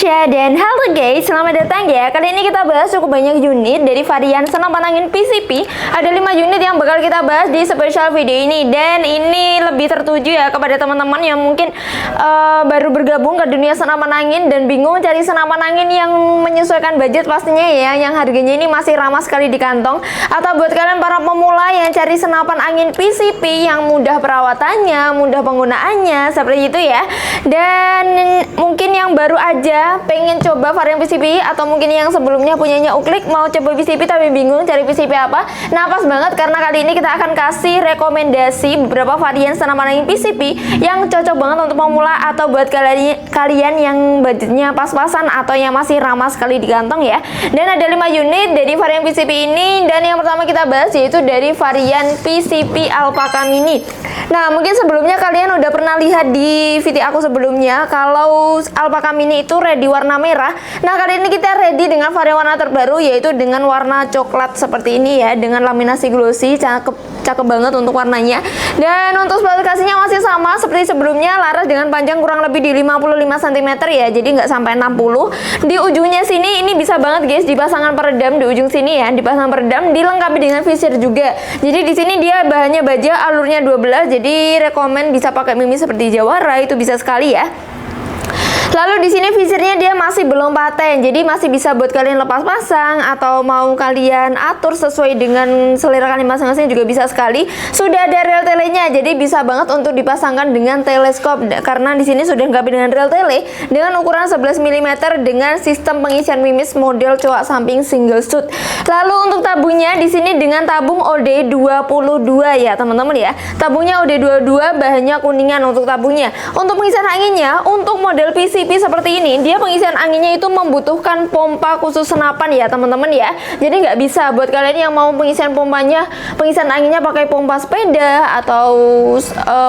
Indonesia. Dan halo guys, selamat datang ya. Kali ini kita bahas cukup banyak unit dari varian senapan angin PCP. Ada 5 unit yang bakal kita bahas di spesial video ini. Dan ini lebih tertuju ya kepada teman-teman yang mungkin baru bergabung ke dunia senapan angin dan bingung cari senapan angin yang menyesuaikan budget pastinya ya, yang harganya ini masih ramah sekali di kantong. Atau buat kalian para pemula yang cari senapan angin PCP yang mudah perawatannya, mudah penggunaannya, seperti itu ya. Dan mungkin yang baru aja pengen coba varian PCP, atau mungkin yang sebelumnya punyanya Uklik mau coba PCP tapi bingung cari PCP apa, nah pas banget karena kali ini kita akan kasih rekomendasi beberapa varian senapan angin PCP yang cocok banget untuk pemula atau buat kalian yang budgetnya pas-pasan atau yang masih ramah sekali di kantong ya. Dan ada 5 unit dari varian PCP ini, dan yang pertama kita bahas yaitu dari varian PCP Alpaka Mini. Nah, mungkin sebelumnya kalian udah pernah lihat di video aku sebelumnya kalau Alpaka Mini itu ready warna merah. Nah, kali ini kita ready dengan varian warna terbaru yaitu dengan warna coklat seperti ini ya, dengan laminasi glossy, cakep banget untuk warnanya. Dan untuk spesifikasinya masih sama seperti sebelumnya, laras dengan panjang kurang lebih di 55 cm ya, jadi nggak sampai 60. Di ujungnya sini ini bisa banget guys dipasangkan peredam di ujung sini ya, dipasang peredam, dilengkapi dengan visir juga. Jadi di sini dia bahannya baja, alurnya 12, jadi rekomen bisa pakai mimi seperti Jawara, itu bisa sekali ya. Lalu di sini visirnya dia masih belum paten, jadi masih bisa buat kalian lepas pasang atau mau kalian atur sesuai dengan selera kalian masing-masing juga bisa sekali. Sudah ada rel telenya, jadi bisa banget untuk dipasangkan dengan teleskop karena di sini sudah dilengkapi dengan rel tele dengan ukuran 11 mm dengan sistem pengisian mimis model coak samping single shoot. Lalu untuk tabungnya di sini dengan tabung OD22 ya teman-teman ya. Tabungnya OD22, bahannya kuningan untuk tabungnya. Untuk pengisian anginnya, untuk model PCP seperti ini, dia pengisian anginnya itu membutuhkan pompa khusus senapan ya teman-teman ya. Jadi nggak bisa buat kalian yang mau pengisian anginnya pakai pompa sepeda atau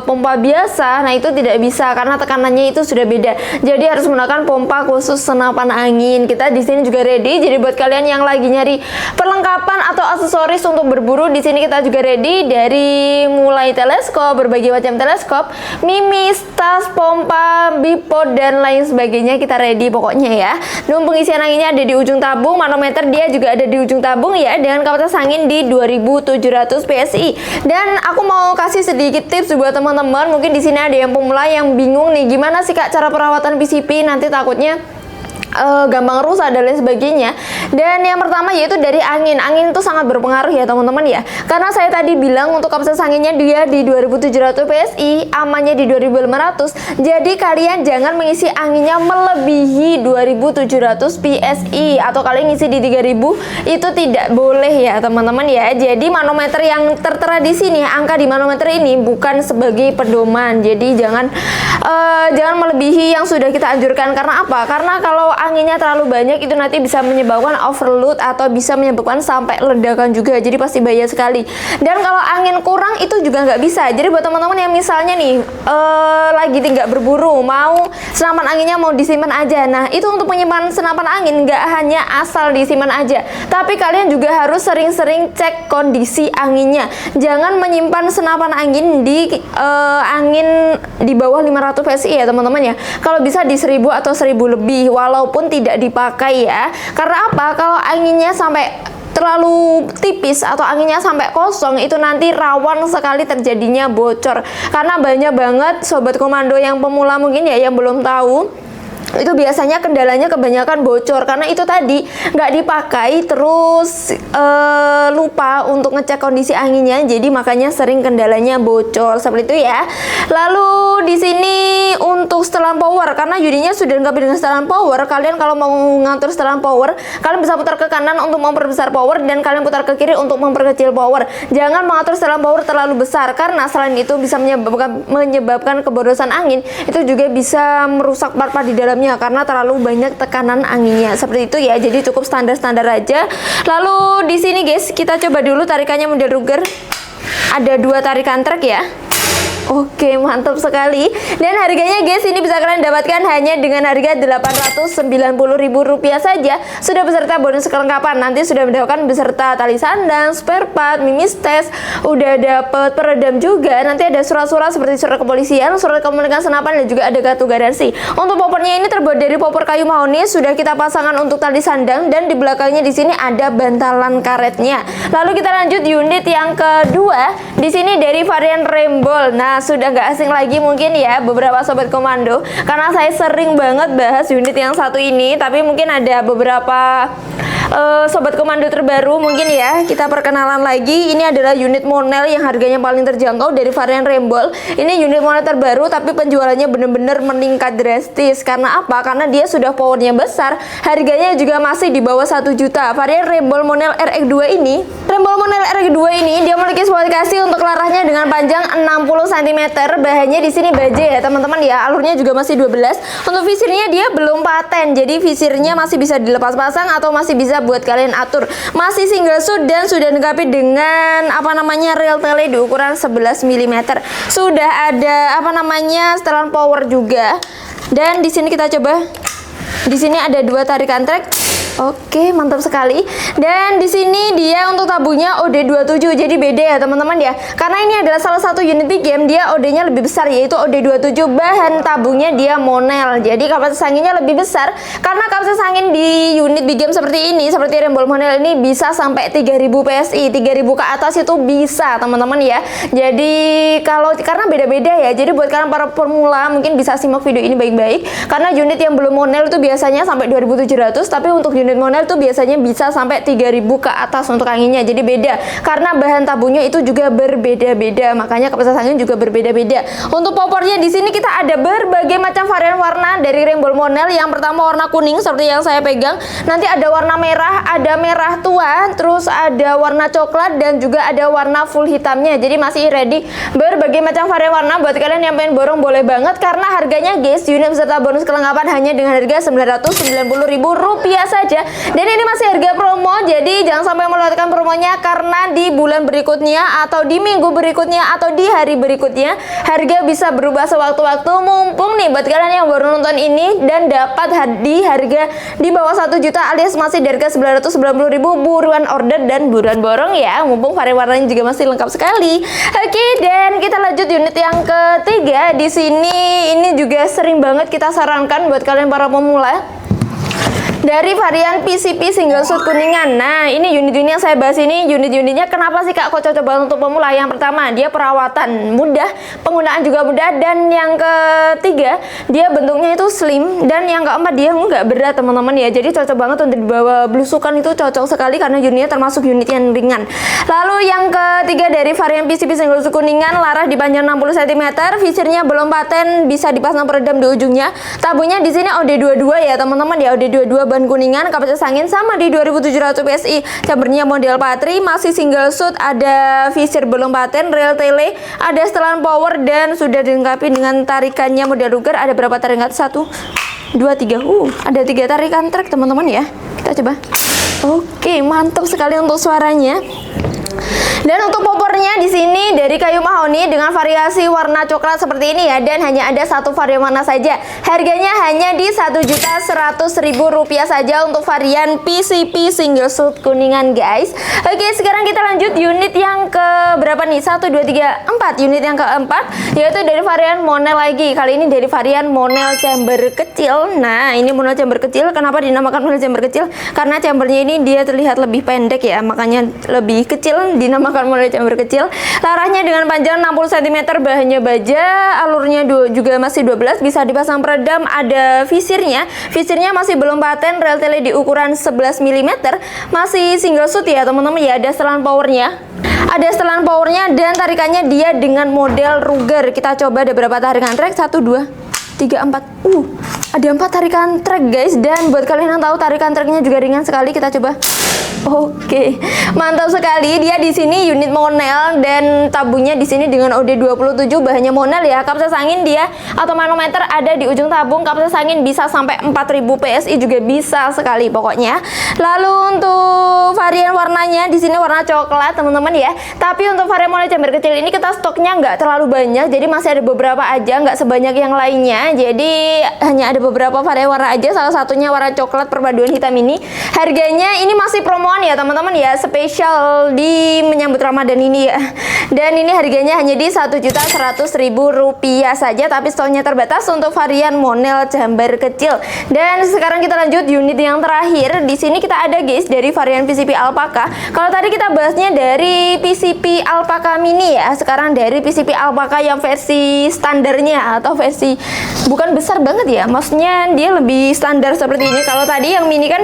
pompa biasa. Nah itu tidak bisa karena tekanannya itu sudah beda. Jadi harus menggunakan pompa khusus senapan angin. Kita di sini juga ready. Jadi buat kalian yang lagi nyari perlengkapan atau aksesoris untuk berburu, di sini kita juga ready dari mulai teleskop, berbagai macam teleskop, mimis, tas, pompa, bipod dan lain sebagainya kita ready pokoknya ya. Dan pengisian anginnya ada di ujung tabung, manometer dia juga ada di ujung tabung ya, dengan kapasitas angin di 2700 PSI. Dan aku mau kasih sedikit tips buat teman-teman, mungkin di sini ada yang pemula yang bingung nih gimana sih Kak cara perawatan PCP, nanti takutnya gampang rusak dan lain sebagainya. Dan yang pertama yaitu dari angin. Angin itu sangat berpengaruh ya teman-teman ya, karena saya tadi bilang untuk kapasitas anginnya dia di 2700 PSI, amannya di 2500. Jadi kalian jangan mengisi anginnya melebihi 2700 PSI, atau kalian ngisi di 3000, itu tidak boleh ya teman-teman ya. Jadi manometer yang tertera di sini, angka di manometer ini bukan sebagai pedoman. Jadi jangan melebihi yang sudah kita anjurkan. Karena apa? Karena kalau anginnya terlalu banyak itu nanti bisa menyebabkan overload atau bisa menyebabkan sampai ledakan juga, jadi pasti bahaya sekali. Dan kalau angin kurang itu juga nggak bisa. Jadi buat teman-teman yang misalnya nih lagi tidak berburu, mau senapan anginnya mau disimpan aja, nah itu untuk penyimpanan senapan angin nggak hanya asal disimpan aja, tapi kalian juga harus sering-sering cek kondisi anginnya. Jangan menyimpan senapan angin di angin di bawah 500 PSI ya teman-teman ya. Kalau bisa di 1000 atau 1000 lebih walaupun tidak dipakai ya. Karena apa? Kalau anginnya sampai terlalu tipis atau anginnya sampai kosong, itu nanti rawan sekali terjadinya bocor. Karena banyak banget sobat komando yang pemula mungkin ya yang belum tahu, itu biasanya kendalanya kebanyakan bocor karena itu tadi nggak dipakai, terus lupa untuk ngecek kondisi anginnya, jadi makanya sering kendalanya bocor seperti itu ya. Lalu di sini untuk setelan power, karena unitnya sudah lengkap dengan setelan power, kalian kalau mau ngatur setelan power, kalian bisa putar ke kanan untuk memperbesar power dan kalian putar ke kiri untuk memperkecil power. Jangan mengatur setelan power terlalu besar karena selain itu bisa menyebabkan keborosan angin, itu juga bisa merusak part-part di dalamnya karena terlalu banyak tekanan anginnya. Seperti itu ya. Jadi cukup standar-standar aja. Lalu di sini guys, kita coba dulu tarikannya model Ruger. Ada 2 tarikan trek ya. Oke, mantap sekali. Dan harganya guys, ini bisa kalian dapatkan hanya dengan harga Rp890.000 saja. Sudah beserta bonus kelengkapan. Nanti sudah mendapatkan beserta tali sandang, spare part, mimis tes, udah dapet peredam juga. Nanti ada surat-surat seperti surat kepolisian, surat komunikasi senapan, dan juga ada kartu garansi. Untuk poppernya ini terbuat dari popper kayu mahoni. Sudah kita pasangkan untuk tali sandang, dan di belakangnya di sini ada bantalan karetnya. Lalu kita lanjut unit yang kedua. Di sini dari varian Rembol. Nah, sudah nggak asing lagi mungkin ya beberapa sobat komando, karena saya sering banget bahas unit yang satu ini, tapi mungkin ada beberapa sobat komando terbaru mungkin ya. Kita perkenalan lagi. Ini adalah unit Monel yang harganya paling terjangkau dari varian Rembol. Ini unit Monel terbaru, tapi penjualannya benar-benar meningkat drastis. Karena apa? Karena dia sudah powernya besar, harganya juga masih di bawah 1 juta. Varian Rembol Monel RX2 ini, dia memiliki spesifikasi untuk larahnya dengan panjang 60 cm. Bahannya di sini baja ya teman-teman ya. Alurnya juga masih 12. Untuk visirnya dia belum paten, jadi visirnya masih bisa dilepas pasang atau masih bisa buat kalian atur. Masih single shoot dan sudah dilengkapi dengan rel tele di ukuran 11 mm. Sudah ada setelan power juga. Dan di sini kita coba. Di sini ada 2 tarikan trek. Oke, mantap sekali. Dan di sini dia untuk tabungnya OD27, jadi beda ya teman-teman ya. Karena ini adalah salah satu unit big game, dia OD-nya lebih besar yaitu OD27. Bahan tabungnya dia Monel, jadi kapasitas anginnya lebih besar. Karena kapasitas angin di unit big game seperti ini, seperti Rembol Monel ini bisa sampai 3000 PSI, 3000 ke atas itu bisa teman-teman ya. Jadi karena beda-beda ya. Jadi buat kalian para pemula mungkin bisa simak video ini baik-baik. Karena unit yang belum Monel itu biasanya sampai 2700, tapi untuk unit Monel tuh biasanya bisa sampai 3000 ke atas untuk anginnya. Jadi beda karena bahan tabungnya itu juga berbeda-beda, makanya kapasitas angin juga berbeda-beda. Untuk poppernya di sini kita ada berbagai macam varian warna dari Rembol Monel. Yang pertama warna kuning seperti yang saya pegang. Nanti ada warna merah, ada merah tua, terus ada warna coklat, dan juga ada warna full hitamnya. Jadi masih ready berbagai macam varian warna. Buat kalian yang pengen borong boleh banget, karena harganya guys, unit beserta bonus kelengkapan hanya dengan harga Rp990.000 saja. Dan ini masih harga promo, jadi jangan sampai melewatkan promonya, karena di bulan berikutnya atau di minggu berikutnya atau di hari berikutnya harga bisa berubah sewaktu-waktu. Mumpung nih buat kalian yang baru nonton ini dan dapat di harga di bawah 1 juta alias masih di harga Rp990.000, buruan order dan buruan borong ya. Mumpung varian warnanya juga masih lengkap sekali. Oke, dan kita lanjut unit yang ketiga. Di sini ini juga sering banget kita sarankan buat kalian para pemula. Dari varian PCP single shoot Kuningan. Nah, ini unit-unit yang saya bahas ini, unit-unitnya kenapa sih kak kok cocok banget untuk pemula? Yang pertama, dia perawatan mudah, penggunaan juga mudah, dan yang ketiga, dia bentuknya itu slim, dan yang keempat, dia nggak berat teman-teman ya. Jadi cocok banget untuk dibawa belusukan, itu cocok sekali karena unitnya termasuk unit yang ringan. Lalu yang ketiga dari varian PCP single shoot Kuningan, laras di panjang 60 cm, visirnya belum paten, bisa dipasang peredam di ujungnya. Tabungnya di sini OD22 ya teman-teman ya, OD22 Kuningan, kapasitas angin sama di 2700 PSI. Chambernya model Patri, masih single shoot, ada visir belum paten, rel tele, ada setelan power, dan sudah dilengkapi dengan tarikannya model Ruger. Ada berapa tarikan? 1, 2, 3. Ada 3 tarikan trek teman-teman ya. Kita coba. Oke, mantap sekali untuk suaranya. Dan untuk poppernya di sini dari kayu mahoni dengan variasi warna coklat seperti ini ya, dan hanya ada satu varian warna saja. Harganya hanya di Rp1.100.000 saja untuk varian PCP single shoot Kuningan guys. Oke, sekarang kita lanjut unit yang ke berapa nih? 1, 2, 3, 4. Unit yang keempat yaitu dari varian Monel lagi. Kali ini dari varian Monel chamber kecil. Nah, ini Monel chamber kecil. Kenapa dinamakan Monel chamber kecil? Karena chambernya ini dia terlihat lebih pendek ya, makanya lebih kecil dinamakan Monel chamber kecil. Larahnya dengan panjang 60 cm, bahannya baja, alurnya juga masih 12, bisa dipasang peredam, ada visirnya. Visirnya masih belum paten, rel tele di ukuran 11 mm, masih single shoot ya teman-teman ya, ada setelan powernya. Ada setelan powernya dan tarikannya dia dengan model Ruger. Kita coba ada berapa tarikan trek? 1, 2, 34. Ada 4 tarikan trek guys, dan buat kalian yang tahu tarikan treknya juga ringan sekali, kita coba. Oke, mantap sekali. Dia di sini unit monel dan tabungnya di sini dengan OD27, bahannya monel ya. Kapasitas angin dia atau manometer ada di ujung tabung. Kapasitas angin bisa sampai 4000 PSI juga bisa sekali pokoknya. Lalu untuk varian warnanya di sini warna coklat teman-teman ya. Tapi untuk varian monel chamber kecil ini kita stoknya nggak terlalu banyak, jadi masih ada beberapa aja, nggak sebanyak yang lainnya. Jadi hanya ada beberapa varian warna aja. Salah satunya warna coklat perpaduan hitam ini. Harganya ini masih promoan ya teman-teman ya, spesial di menyambut Ramadan ini ya. Dan ini harganya hanya di Rp1.100.000 saja, tapi stoknya terbatas untuk varian monel chamber kecil. Dan sekarang kita lanjut unit yang terakhir. Di sini kita ada guys dari varian PCP Alpaka. Kalau tadi kita bahasnya dari PCP Alpaka mini ya, sekarang dari PCP Alpaka yang versi standarnya atau versi bukan besar banget ya, maksudnya dia lebih standar seperti ini. Kalau tadi yang mini kan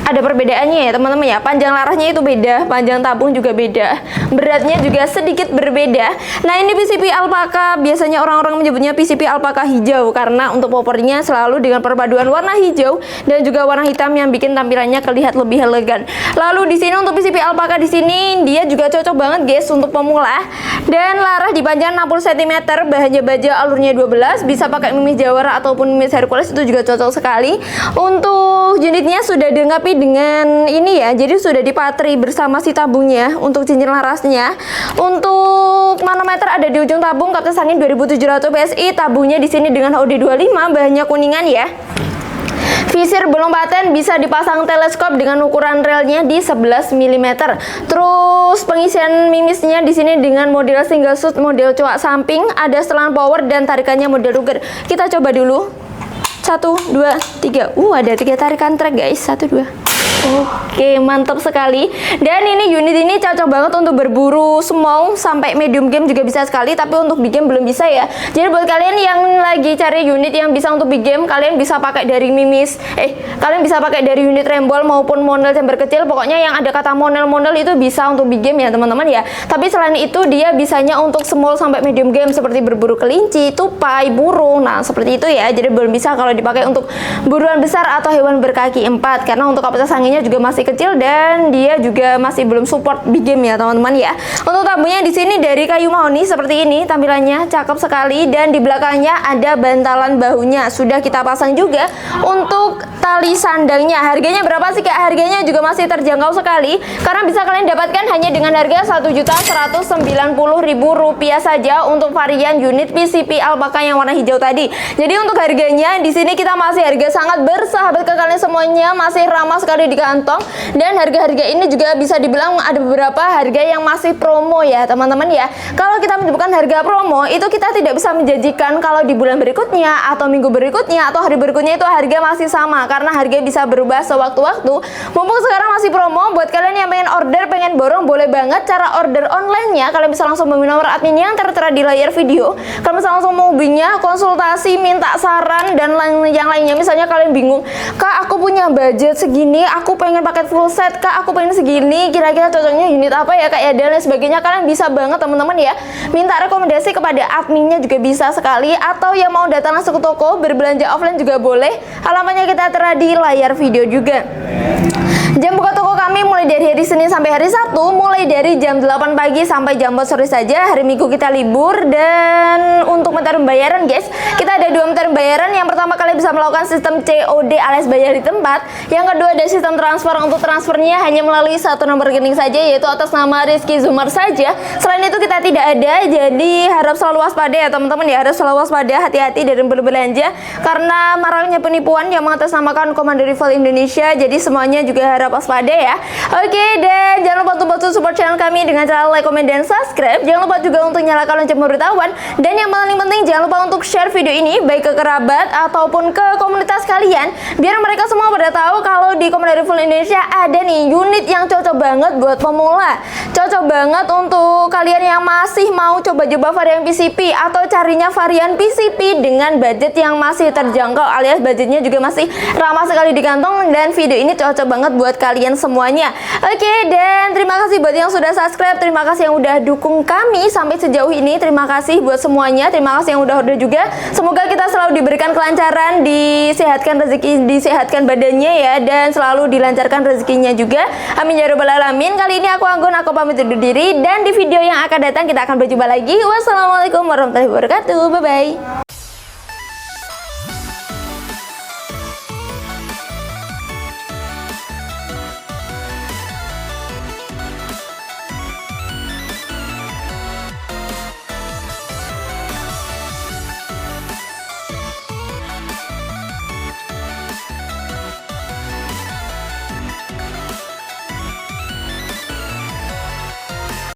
ada perbedaannya ya teman-teman ya, panjang larasnya itu beda, panjang tabung juga beda, beratnya juga sedikit berbeda. Nah ini PCP Alpaka, biasanya orang-orang menyebutnya PCP Alpaka hijau karena untuk popornya selalu dengan perpaduan warna hijau dan juga warna hitam yang bikin tampilannya terlihat lebih elegan. Lalu di sini untuk PCP Alpaka di sini dia juga cocok banget guys untuk pemula, dan laras dipanjang 60 cm, bahannya baja, alurnya 12, bisa pakai mimis Jawara ataupun mimis Hercules, itu juga cocok sekali. Untuk unitnya sudah dilengkapi dengan ini ya, jadi sudah dipatri bersama si tabungnya untuk cincin larasnya. Untuk manometer ada di ujung tabung, kapasitas angin 2700 PSI, tabungnya di sini dengan OD25, bahannya kuningan ya. Visir belum paten, bisa dipasang teleskop dengan ukuran relnya di 11 mm. Terus pengisian mimisnya di sini dengan model single shoot, model cuak samping, ada setelan power dan tarikannya model Ruger. Kita coba dulu. 1, 2, 3. Ada 3 tarikan trek guys. 1, 2. Oke, mantap sekali. Dan ini unit ini cocok banget untuk berburu small sampai medium game juga bisa sekali, tapi untuk big game belum bisa ya. Jadi buat kalian yang lagi cari unit yang bisa untuk big game, kalian bisa pakai dari mimis, kalian bisa pakai dari unit rembol maupun monel chamber kecil. Pokoknya yang ada kata monel itu bisa untuk big game ya teman-teman ya. Tapi selain itu dia bisanya untuk small sampai medium game seperti berburu kelinci, tupai, burung. Nah, seperti itu ya. Jadi belum bisa kalau dipakai untuk buruan besar atau hewan berkaki 4 karena untuk kapasitas angin juga masih kecil dan dia juga masih belum support big game ya teman-teman ya. Untuk tabungnya di sini dari kayu mahoni seperti ini, tampilannya cakep sekali, dan di belakangnya ada bantalan bahunya sudah kita pasang juga. Untuk tali sandangnya harganya berapa sih Kak? Harganya juga masih terjangkau sekali karena bisa kalian dapatkan hanya dengan harga Rp1.190.000 saja untuk varian unit PCP Alpaka yang warna hijau tadi. Jadi untuk harganya di sini kita masih harga sangat bersahabat ke kalian semuanya, masih ramah sekali di kantong, dan harga-harga ini juga bisa dibilang ada beberapa harga yang masih promo ya teman-teman ya. Kalau kita menyebutkan harga promo itu kita tidak bisa menjanjikan kalau di bulan berikutnya atau minggu berikutnya atau hari berikutnya itu harga masih sama, karena harga bisa berubah sewaktu-waktu. Mumpung sekarang masih promo, buat kalian yang pengen order, pengen borong, boleh banget. Cara order online-nya kalian bisa langsung hubungi nomor admin yang tertera di layar video. Kalian bisa langsung menghubunginya, konsultasi, minta saran dan yang lainnya. Misalnya kalian bingung, Kak aku punya budget segini, aku pengen paket full set, Kak aku pengen segini, kira-kira cocoknya unit apa ya Kak ya, dan lain sebagainya. Kalian bisa banget teman-teman ya minta rekomendasi kepada adminnya juga bisa sekali, atau yang mau datang langsung ke toko berbelanja offline juga boleh. Alamatnya kita tertera di layar video juga. Jam buka toko kami mulai dari hari Senin sampai hari Sabtu, mulai dari jam 8 pagi sampai jam 4 sore saja. Hari Minggu kita libur. Dan untuk metode pembayaran guys, kita ada 2 metode pembayaran. Yang pertama kalian bisa melakukan sistem COD alias bayar di tempat. Yang kedua ada sistem transfer. Untuk transfernya hanya melalui satu nomor rekening saja, yaitu atas nama Rizky Zumar saja. Selain itu kita tidak ada, jadi harap selalu waspada ya teman-teman ya, harus selalu waspada, hati-hati dalam berbelanja karena maraknya penipuan yang mengatasnamakan Komando Rival Indonesia. Jadi semuanya juga harap waspada ya. Oke, dan jangan lupa untuk bantu support channel kami dengan cara like, comment, dan subscribe. Jangan lupa juga untuk nyalakan lonceng pemberitahuan, dan yang paling penting jangan lupa untuk share video ini baik ke kerabat ataupun ke komunitas kalian, biar mereka semua pada tahu kalau di Komando Rival Indonesia ada nih unit yang cocok banget buat pemula, cocok banget untuk kalian yang masih mau coba-coba varian PCP atau carinya varian PCP dengan budget yang masih terjangkau alias budgetnya juga masih ramah sekali di kantong, dan video ini cocok banget buat kalian semuanya. Oke, dan terima kasih buat yang sudah subscribe, terima kasih yang udah dukung kami sampai sejauh ini, terima kasih buat semuanya, terima kasih yang udah order juga. Semoga kita selalu diberikan kelancaran, disehatkan rezeki, disehatkan badannya ya, dan selalu dilancarkan rezekinya juga. Amin ya rabbal alamin. Kali ini aku Anggun, aku pamit undur diri, dan di video yang akan datang kita akan berjumpa lagi. Wassalamualaikum warahmatullahi wabarakatuh. Bye bye.